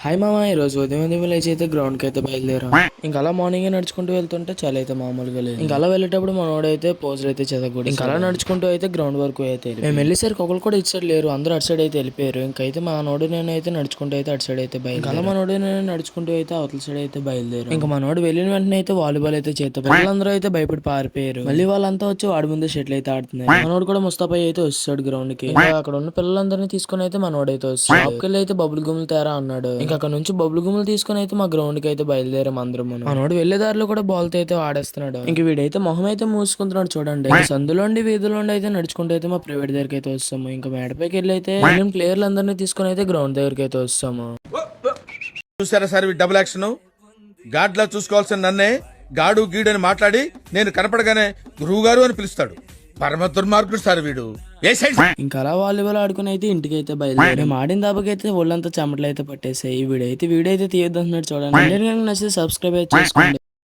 Hi మామ, ఈ రోజు ఉదయం ఉదయం లేచి అయితే గ్రౌండ్ కి అయితే బయలుదేరాం. ఇంకా అలా మార్నింగ్ నడుచుకుంటూ వెళ్తుంటే చాలా అయితే మామూలుగా లేదు. ఇంకా అలా వెళ్ళేటప్పుడు మనోడైతే పోజులు అయితే చదవకూడదు. ఇంకా అలా నడుచుకుంటూ అయితే గ్రౌండ్ వరకు అయితే మేము వెళ్ళేసరికి ఒకరు కూడా ఇటు సైడ్ లేరు, అందరూ అటు సైడ్ అయితే వెళ్ళిపోయారు. ఇంకైతే మా నోడు నేను అయితే నడుచుకుంటూ అయితే అటు సైడ్ అయితే బయలుదేరాం. అలా మనోడు నేను నడుచుకుంటూ అయితే అవతల సైడ్ అయితే బయలుదేరాం. ఇంకా మనోడు వెళ్ళిన వెంటనే అయితే వాలీబాల్ అయితే చేత పిల్లలందరూ అయితే భయపడి పారిపోయారు. మళ్ళీ వాళ్ళంతా వచ్చి వాడి ముందే షెట్లు అయితే ఆడుతున్నారు. మనోడు కూడా ముస్తాపై అయితే వస్తాడు గ్రౌండ్ కి. అక్కడ ఉన్న పిల్లలందరినీ తీసుకుని అయితే మనోడైతే వస్తాడు. షాప్కి వెళ్ళి అయితే బబుల్ గుమ్ములు తేరా అన్నాడు. ఇంకా అక్కడ నుంచి బబుల్ గుమ్ములు తీసుకుని అయితే మా గ్రౌండ్ కి అయితే బయలుదేరాం అందరం. మనోడు వెళ్లే దారిలో కూడా బాల్ తో అయితే ఆడేస్తున్నాడు. ఇంక వీడైతే మొహం అయితే మూసుకుంటున్నాడు చూడండి. సందులోండి వీధులోండి అయితే నడుచుకుంటూ అయితే మా ప్రైవేట్ దగ్గరికి అయితే వస్తాము. ఇంకా మేడపైకి వెళ్ళి అయితే ప్లేయర్లు అందరినీ తీసుకుని అయితే గ్రౌండ్ దగ్గరికి అయితే వస్తాము. చూసారా సార్ డబుల్ యాక్షన్ గాడ్లా చూసుకోవాల్సిన నన్నే గాడు గీడు అని మాట్లాడి నేను కనపడగానే గురువు గారు అని పిలుస్తాడు. పరమ దుర్మార్గుడు సార్ వీడు. ఏ సైడ్ ఇంకా అలా వాలీబాల్ ఆడుకుని అయితే ఇంటికి అయితే బయలుదేరి ఆడిన దాబాకైతే ఒళ్ళంతా చెమటలు అయితే పట్టేసాయి. వీడైతే తీయొద్దు అంటున్నాడు చూడండి. నచ్చితే సబ్స్క్రైబ్ అయితే చేసుకోండి.